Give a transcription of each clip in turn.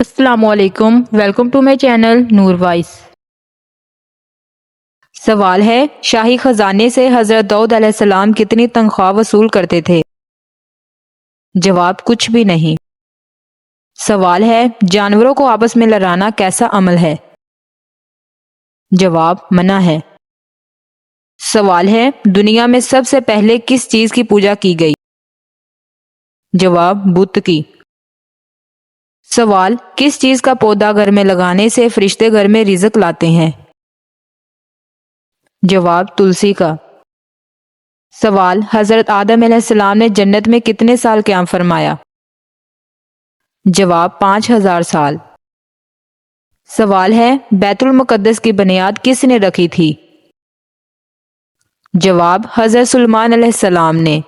السلام علیکم، welcome to my channel Noor voice. سوال ہے، شاہی خزانے سے حضرت داؤد علیہ السلام کتنی تنخواہ وصول کرتے تھے؟ جواب کچھ بھی نہیں۔ سوال ہے، جانوروں کو آپس میں لڑانا کیسا عمل ہے؟ جواب منع ہے۔ سوال ہے، دنیا میں سب سے پہلے کس چیز کی پوجا کی گئی؟ جواب بت کی۔ سوال، کس چیز کا پودا گھر میں لگانے سے فرشتے گھر میں رزق لاتے ہیں؟ جواب تلسی کا۔ سوال، حضرت آدم علیہ السلام نے جنت میں کتنے سال قیام فرمایا؟ جواب 5000 سال۔ سوال ہے، بیت المقدس کی بنیاد کس نے رکھی تھی؟ جواب حضرت سلیمان علیہ السلام نے۔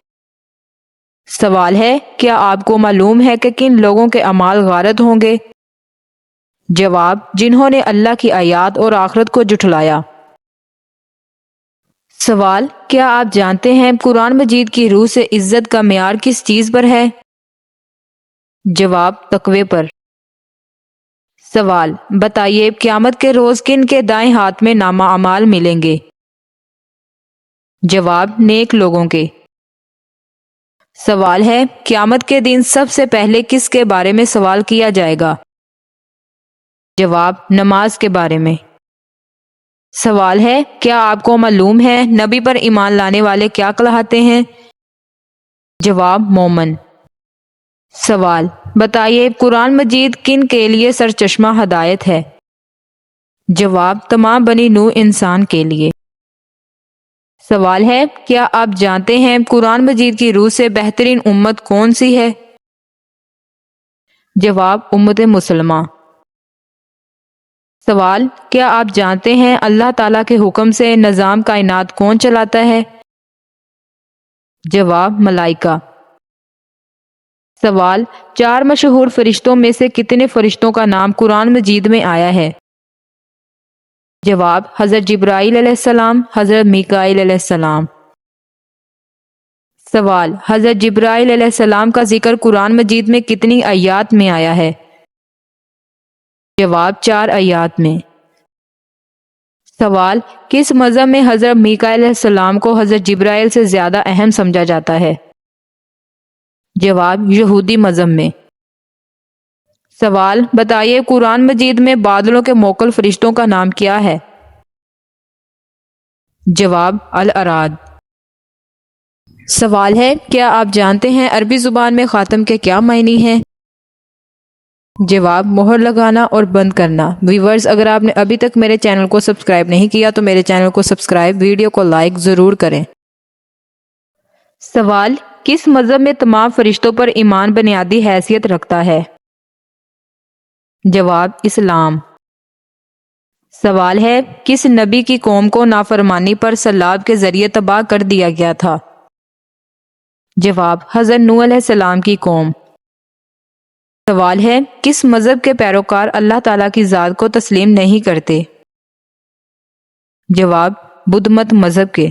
سوال ہے، کیا آپ کو معلوم ہے کہ کن لوگوں کے اعمال غارت ہوں گے؟ جواب، جنہوں نے اللہ کی آیات اور آخرت کو جھٹلایا۔ سوال، کیا آپ جانتے ہیں قرآن مجید کی روح سے عزت کا معیار کس چیز پر ہے؟ جواب تقوی پر۔ سوال، بتائیے قیامت کے روز کن کے دائیں ہاتھ میں نامہ اعمال ملیں گے؟ جواب نیک لوگوں کے۔ سوال ہے، قیامت کے دن سب سے پہلے کس کے بارے میں سوال کیا جائے گا؟ جواب نماز کے بارے میں۔ سوال ہے، کیا آپ کو معلوم ہے نبی پر ایمان لانے والے کیا کہلاتے ہیں؟ جواب مومن۔ سوال، بتائیے قرآن مجید کن کے لیے سرچشمہ ہدایت ہے؟ جواب تمام بنی نوح انسان کے لیے۔ سوال ہے، کیا آپ جانتے ہیں قرآن مجید کی روح سے بہترین امت کون سی ہے؟ جواب امت مسلمہ۔ سوال، کیا آپ جانتے ہیں اللہ تعالیٰ کے حکم سے نظام کائنات کون چلاتا ہے؟ جواب ملائکہ۔ سوال، 4 مشہور فرشتوں میں سے کتنے فرشتوں کا نام قرآن مجید میں آیا ہے؟ جواب حضرت جبرائیل علیہ السلام، حضرت میکائیل علیہ السلام۔ سوال، حضرت جبرائیل علیہ السلام کا ذکر قرآن مجید میں کتنی آیات میں آیا ہے؟ جواب 4 آیات میں۔ سوال، کس مذہب میں حضرت میکائیل علیہ السلام کو حضرت جبرائیل سے زیادہ اہم سمجھا جاتا ہے؟ جواب یہودی مذہب میں۔ سوال، بتائیے قرآن مجید میں بادلوں کے موکل فرشتوں کا نام کیا ہے؟ جواب الاعراج۔ سوال ہے، کیا آپ جانتے ہیں عربی زبان میں خاتم کے کیا معنی ہیں؟ جواب مہر لگانا اور بند کرنا۔ ویورز، اگر آپ نے ابھی تک میرے چینل کو سبسکرائب نہیں کیا تو میرے چینل کو سبسکرائب، ویڈیو کو لائک ضرور کریں۔ سوال، کس مذہب میں تمام فرشتوں پر ایمان بنیادی حیثیت رکھتا ہے؟ جواب اسلام۔ سوال ہے، کس نبی کی قوم کو نافرمانی پر سیلاب کے ذریعے تباہ کر دیا گیا تھا؟ جواب حضرت نوح علیہ السلام کی قوم۔ سوال ہے، کس مذہب کے پیروکار اللہ تعالیٰ کی ذات کو تسلیم نہیں کرتے؟ جواب بدھ مت مذہب کے۔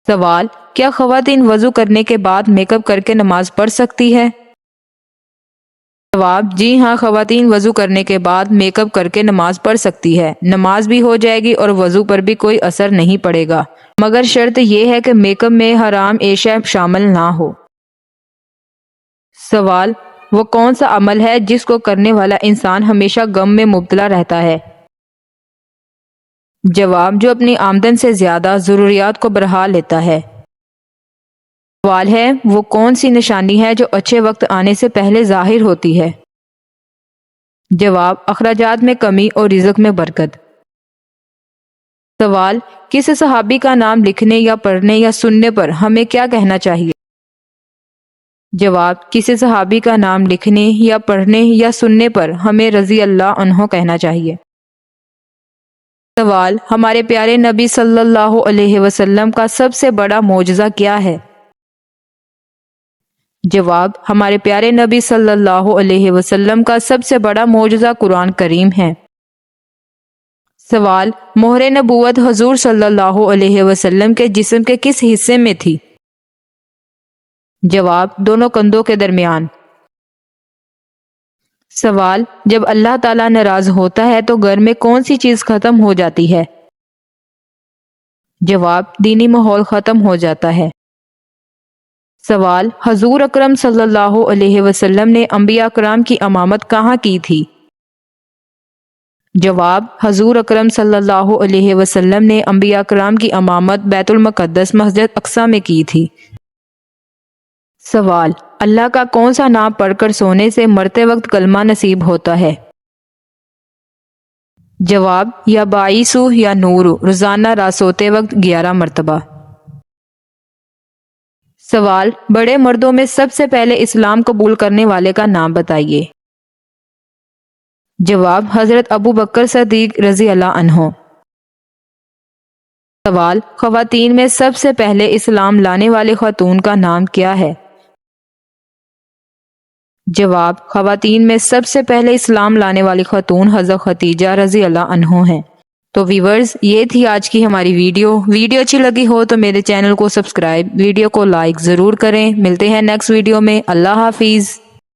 سوال، کیا خواتین وضو کرنے کے بعد میک اپ کر کے نماز پڑھ سکتی ہے؟ جواب جی ہاں، خواتین وضو کرنے کے بعد میک اپ کر کے نماز پڑھ سکتی ہے، نماز بھی ہو جائے گی اور وضو پر بھی کوئی اثر نہیں پڑے گا، مگر شرط یہ ہے کہ میک اپ میں حرام اشیاء شامل نہ ہو۔ سوال، وہ کون سا عمل ہے جس کو کرنے والا انسان ہمیشہ غم میں مبتلا رہتا ہے؟ جواب جو اپنی آمدن سے زیادہ ضروریات کو بڑھا لیتا ہے۔ سوال ہے، وہ کون سی نشانی ہے جو اچھے وقت آنے سے پہلے ظاہر ہوتی ہے؟ جواب اخراجات میں کمی اور رزق میں برکت۔ سوال، کسی صحابی کا نام لکھنے یا پڑھنے یا سننے پر ہمیں کیا کہنا چاہیے؟ جواب کسی صحابی کا نام لکھنے یا پڑھنے یا سننے پر ہمیں رضی اللہ عنہ کہنا چاہیے۔ سوال، ہمارے پیارے نبی صلی اللہ علیہ وسلم کا سب سے بڑا معجزہ کیا ہے؟ جواب ہمارے پیارے نبی صلی اللہ علیہ وسلم کا سب سے بڑا معجزہ قرآن کریم ہے۔ سوال، مہر نبوت حضور صلی اللہ علیہ وسلم کے جسم کے کس حصے میں تھی؟ جواب دونوں کندھوں کے درمیان۔ سوال، جب اللہ تعالیٰ ناراض ہوتا ہے تو گھر میں کون سی چیز ختم ہو جاتی ہے؟ جواب، دینی ماحول ختم ہو جاتا ہے۔ سوال، حضور اکرم صلی اللہ علیہ وسلم نے انبیاء کرام کی امامت کہاں کی تھی؟ جواب، حضور اکرم صلی اللہ علیہ وسلم نے انبیاء کرام کی امامت بیت المقدس مسجد اقصی میں کی تھی۔ سوال، اللہ کا کون سا نام پڑھ کر سونے سے مرتے وقت کلمہ نصیب ہوتا ہے؟ جواب، یا باعثو یا نورو، روزانہ رات سوتے وقت 11 مرتبہ۔ سوال، بڑے مردوں میں سب سے پہلے اسلام قبول کرنے والے کا نام بتائیے۔ جواب، حضرت ابو بکر صدیق رضی اللہ عنہ۔ سوال، خواتین میں سب سے پہلے اسلام لانے والی خاتون کا نام کیا ہے؟ جواب، خواتین میں سب سے پہلے اسلام لانے والی خاتون حضرت خدیجہ رضی اللہ عنہ ہیں۔ تو ویورز، یہ تھی آج کی ہماری ویڈیو اچھی لگی ہو تو میرے چینل کو سبسکرائب، ویڈیو کو لائک ضرور کریں۔ ملتے ہیں نیکسٹ ویڈیو میں۔ اللہ حافظ۔